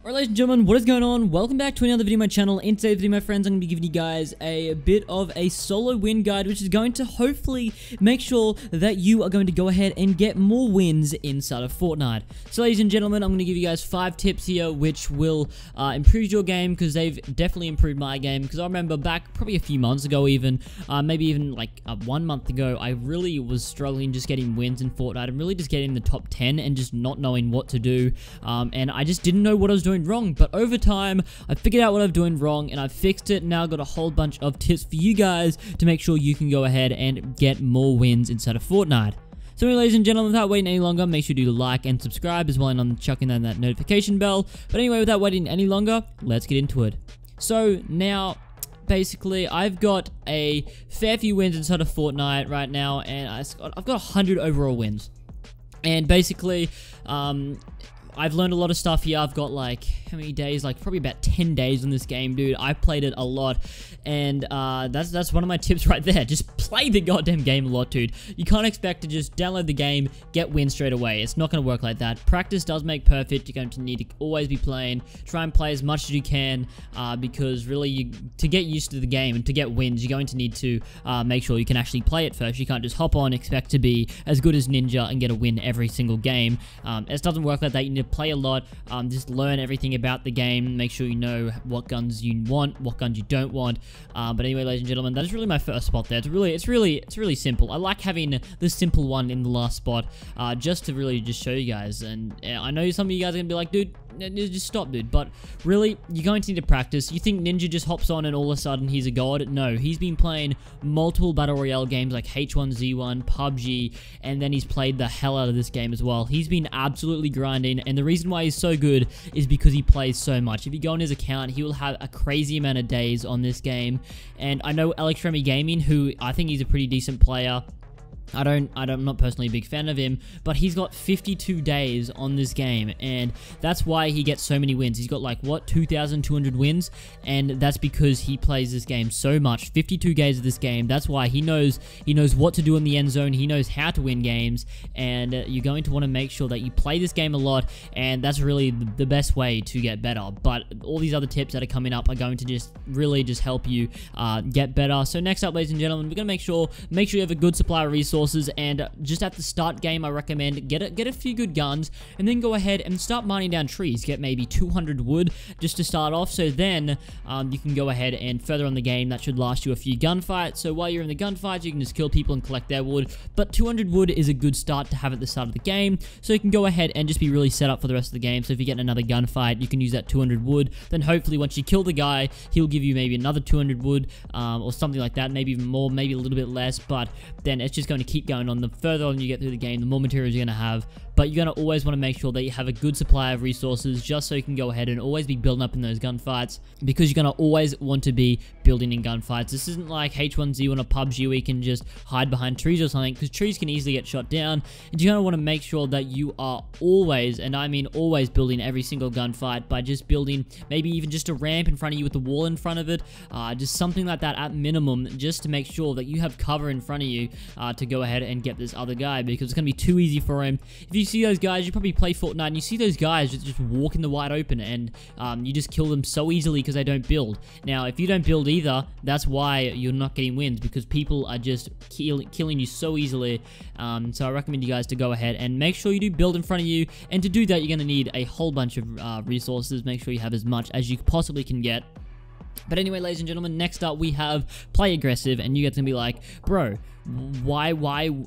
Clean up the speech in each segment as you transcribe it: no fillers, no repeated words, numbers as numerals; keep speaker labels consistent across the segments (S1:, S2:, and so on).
S1: Alright, ladies and gentlemen, what is going on? Welcome back to another video on my channel. In today's video, my friends, I'm going to be giving you guys a bit of a solo win guide, which is going to hopefully make sure that you are going to go ahead and get more wins inside of Fortnite. So, ladies and gentlemen, I'm going to give you guys 5 tips here, which will improve your game, because they've definitely improved my game. Because I remember back probably a few months ago even, maybe even like 1 month ago, I really was struggling just getting wins in Fortnite and really just getting in the top 10 and just not knowing what to do. And I just didn't know what I was doing wrong, but over time I figured out what I'm doing wrong and I fixed it. Now I've got a whole bunch of tips for you guys to make sure you can go ahead and get more wins inside of Fortnite. So anyway, ladies and gentlemen, without waiting any longer, make sure to like and subscribe as well, and I'm chucking on that notification bell. But anyway, without waiting any longer, let's get into it. So now basically, I've got a fair few wins inside of Fortnite right now, and I've got 100 overall wins. And basically, I've learned a lot of stuff here. I've got like, how many days? Like probably about 10 days on this game, dude. I played it a lot, and that's one of my tips right there. Just play the goddamn game a lot, dude. You can't expect to just download the game, get wins straight away. It's not going to work like that. Practice does make perfect. You're going to need to always be playing. Try and play as much as you can, because really, to get used to the game and to get wins, you're going to need to make sure you can actually play it first. You can't just hop on, expect to be as good as Ninja and get a win every single game. It doesn't work like that. You need to play a lot, just learn everything about the game, make sure you know what guns you want, what guns you don't want. But anyway, ladies and gentlemen, that is really my first spot there. It's really simple. I like having the simple one in the last spot, just to really just show you guys. And I know some of you guys are gonna be like, dude, just stop, dude. But really, you're going to need to practice. You think Ninja just hops on and all of a sudden he's a god? No, he's been playing multiple Battle Royale games like H1Z1, PUBG, and then he's played the hell out of this game as well. He's been absolutely grinding, and the reason why he's so good is because he plays so much. If you go on his account, he will have a crazy amount of days on this game. And I know Alex Remy Gaming, who I think he's a pretty decent player. I'm not personally a big fan of him, but he's got 52 days on this game, and that's why he gets so many wins. He's got like, what, 2,200 wins, and that's because he plays this game so much. 52 days of this game. That's why he knows what to do in the end zone. He knows how to win games, and you're going to want to make sure that you play this game a lot, and that's really the best way to get better. But all these other tips that are coming up are going to just really just help you get better. So next up, ladies and gentlemen, we're gonna make sure you have a good supply of resources. And just at the start game, I recommend get a few good guns, and then go ahead and start mining down trees. Get maybe 200 wood just to start off, so then you can go ahead and further on the game, that should last you a few gunfights. So while you're in the gunfights, you can just kill people and collect their wood, but 200 wood is a good start to have at the start of the game, so you can go ahead and just be really set up for the rest of the game. So if you get another gunfight, you can use that 200 wood, then hopefully once you kill the guy, he'll give you maybe another 200 wood, or something like that, maybe even more, maybe a little bit less, but then it's just going to keep going on. The further on you get through the game, the more materials you're going to have. But you're going to always want to make sure that you have a good supply of resources, just so you can go ahead and always be building up in those gunfights, because you're going to always want to be building in gunfights. This isn't like H1Z1 or PUBG where you can just hide behind trees or something, because trees can easily get shot down. And you're going to want to make sure that you are always, and I mean always, building every single gunfight by just building maybe even just a ramp in front of you with the wall in front of it, just something like that at minimum, just to make sure that you have cover in front of you to go ahead and get this other guy, because it's going to be too easy for him. If you see those guys, you probably play Fortnite and you see those guys just walk in the wide open, and you just kill them so easily because they don't build. Now, if you don't build either, that's why you're not getting wins, because people are just killing you so easily. So I recommend you guys to go ahead and make sure you do build in front of you, and to do that, you're going to need a whole bunch of resources. Make sure you have as much as you possibly can get. But anyway, ladies and gentlemen, next up we have play aggressive, and you guys can be like, bro,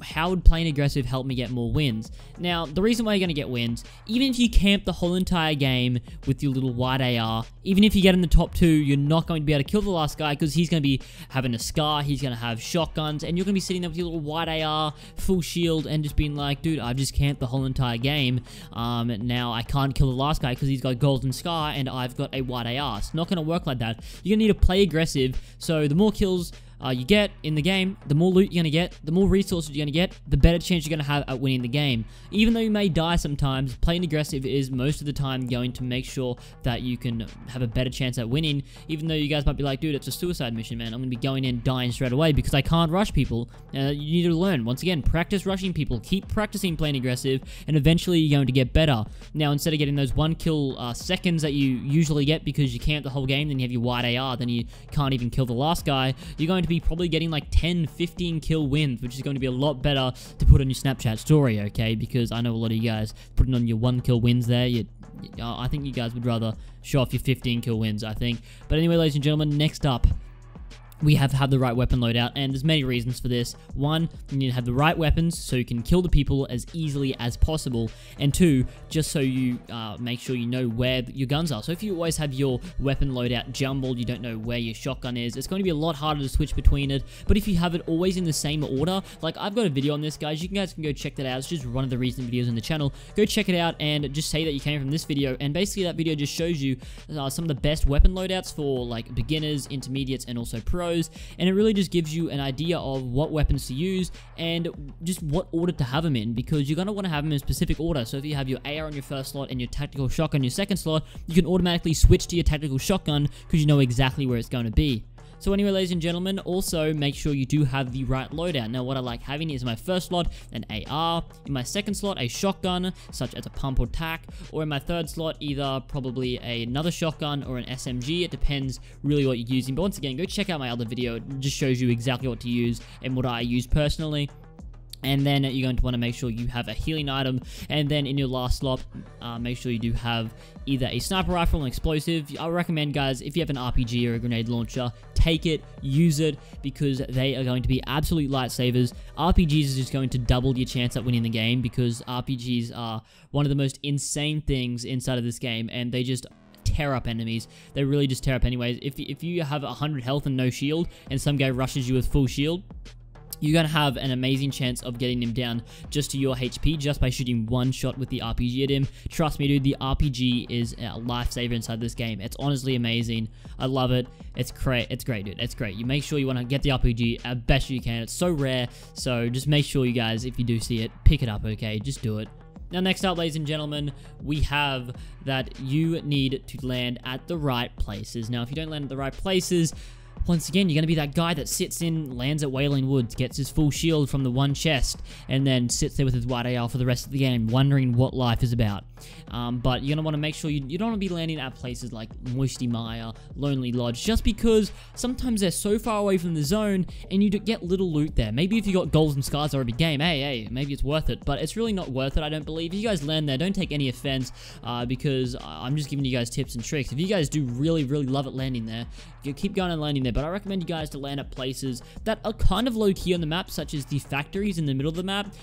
S1: how would playing aggressive help me get more wins? Now, the reason why you're going to get wins, even if you camp the whole entire game with your little wide AR, even if you get in the top 2, you're not going to be able to kill the last guy, because he's going to be having a scar, he's going to have shotguns, and you're going to be sitting there with your little wide AR, full shield, and just being like, dude, I've just camped the whole entire game. Now I can't kill the last guy because he's got a golden scar, and I've got a wide AR. It's not going to work like that. You're going to need to play aggressive, so the more kills you get in the game, the more loot you're going to get, the more resources you're going to get, the better chance you're going to have at winning the game. Even though you may die sometimes, playing aggressive is most of the time going to make sure that you can have a better chance at winning, even though you guys might be like, dude, it's a suicide mission, man. I'm going to be going in dying straight away because I can't rush people. You need to learn. Once again, practice rushing people. Keep practicing playing aggressive, and eventually you're going to get better. Now, instead of getting those 1 kill seconds that you usually get because you camp the whole game, then you have your wide AR, then you can't even kill the last guy, you're going to be probably getting like 10, 15 kill wins, which is going to be a lot better to put on your Snapchat story, okay? Because I know a lot of you guys putting on your 1 kill wins there. I think you guys would rather show off your 15 kill wins, I think. But anyway, ladies and gentlemen, next up, we have to have the right weapon loadout, and there's many reasons for this. 1, you need to have the right weapons so you can kill the people as easily as possible, and 2, just so you make sure you know where your guns are. So if you always have your weapon loadout jumbled, you don't know where your shotgun is, it's going to be a lot harder to switch between it. But if you have it always in the same order, like I've got a video on this, guys, you guys can go check that out. It's just one of the recent videos on the channel. Go check it out and just say that you came from this video, and basically that video just shows you some of the best weapon loadouts for like beginners, intermediates, and also pros. And it really just gives you an idea of what weapons to use and just what order to have them in, because you're going to want to have them in a specific order. So if you have your AR on your first slot and your tactical shotgun on your second slot, you can automatically switch to your tactical shotgun because you know exactly where it's going to be. So anyway, ladies and gentlemen, also make sure you do have the right loadout. Now, what I like having is my first slot an AR, in my second slot a shotgun, such as a pump or tac, or in my third slot either probably another shotgun or an SMG. It depends really what you're using. But once again, go check out my other video. It just shows you exactly what to use and what I use personally. And then you're going to want to make sure you have a healing item. And then in your last slot, make sure you do have either a sniper rifle or an explosive. I recommend, guys, if you have an RPG or a grenade launcher, take it, use it, because they are going to be absolute lightsabers. RPGs is just going to double your chance at winning the game, because RPGs are one of the most insane things inside of this game, and they just tear up enemies. They really just tear up anyways. If you have 100 health and no shield, and some guy rushes you with full shield, you're going to have an amazing chance of getting him down just to your HP just by shooting one shot with the RPG at him. Trust me, dude, the RPG is a lifesaver inside this game. It's honestly amazing. I love it. It's great. It's great, dude. It's great. You make sure you want to get the RPG as best you can. It's so rare, so just make sure you guys, if you do see it, pick it up, okay? Just do it. Now, next up, ladies and gentlemen, we have that you need to land at the right places. Now, if you don't land at the right places, once again, you're going to be that guy that lands at Wailing Woods, gets his full shield from the one chest, and then sits there with his wide AR for the rest of the game, wondering what life is about. But you're going to want to make sure you don't want to be landing at places like Moisty Mire, Lonely Lodge, just because sometimes they're so far away from the zone, and you get little loot there. Maybe if you got golds and scars every game, hey, maybe it's worth it, but it's really not worth it, I don't believe. If you guys land there, don't take any offense, because I'm just giving you guys tips and tricks. If you guys do really love it landing there, you keep going and landing there. But I recommend you guys to land at places that are kind of low-key on the map, such as the factories in the middle of the map,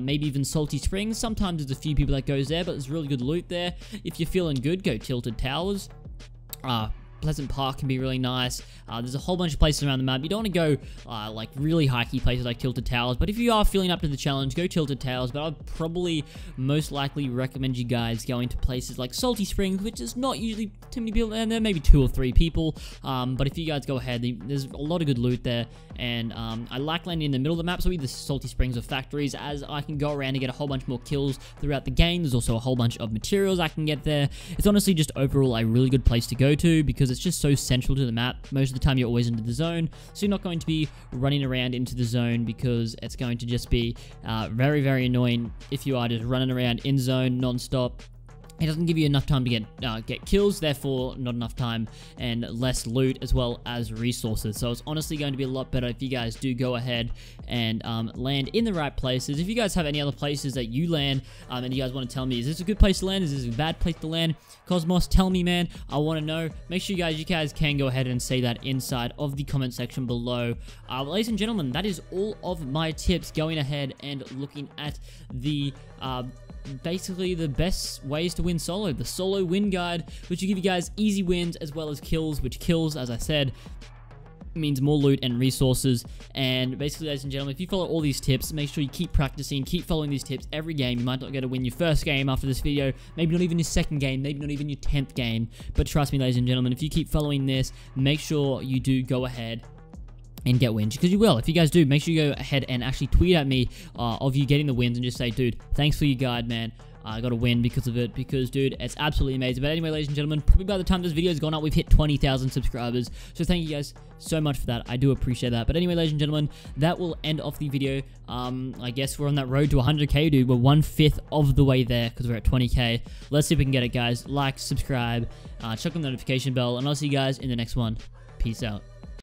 S1: maybe even Salty Springs. Sometimes there's a few people that goes there, but there's really good loot there. If you're feeling good, go Tilted Towers. Pleasant Park can be really nice. There's a whole bunch of places around the map. You don't want to go like really hikey places like Tilted Towers, but if you are feeling up to the challenge, go Tilted Towers. But I'd probably most likely recommend you guys going to places like Salty Springs, which is not usually too many people, and there may be 2 or 3 people. But if you guys go ahead, there's a lot of good loot there, and I like landing in the middle of the map, so either Salty Springs or factories, as I can go around and get a whole bunch more kills throughout the game. There's also a whole bunch of materials I can get there. It's honestly just overall a really good place to go to, because it's just so central to the map. Most of the time you're always into the zone, so you're not going to be running around into the zone, because it's going to just be very annoying if you are just running around in zone non-stop. It doesn't give you enough time to get kills, therefore not enough time and less loot as well as resources. So it's honestly going to be a lot better if you guys do go ahead and land in the right places. If you guys have any other places that you land and you guys want to tell me, is this a good place to land? Is this a bad place to land? Cosmos, tell me, man. I want to know. Make sure you guys can go ahead and say that inside of the comment section below. Ladies and gentlemen, that is all of my tips going ahead and looking at the basically the best ways to win solo, the solo win guide, which will give you guys easy wins as well as kills, which kills, as I said, means more loot and resources. And basically, ladies and gentlemen, if you follow all these tips, make sure you keep practicing, keep following these tips every game. You might not get to win your first game after this video, maybe not even your second game, maybe not even your 10th game, but trust me, ladies and gentlemen, if you keep following this, make sure you do go ahead and get wins, because you will. If you guys do, make sure you go ahead and actually tweet at me of you getting the wins and just say, dude, thanks for your guide, man. I got a win because of it, because, dude, it's absolutely amazing. But anyway, ladies and gentlemen, probably by the time this video has gone up, we've hit 20,000 subscribers. So thank you guys so much for that. I do appreciate that. But anyway, ladies and gentlemen, that will end off the video. I guess we're on that road to 100k, dude. We're 1/5 of the way there because we're at 20k. Let's see if we can get it, guys. Like, subscribe, check on the notification bell, and I'll see you guys in the next one. Peace out.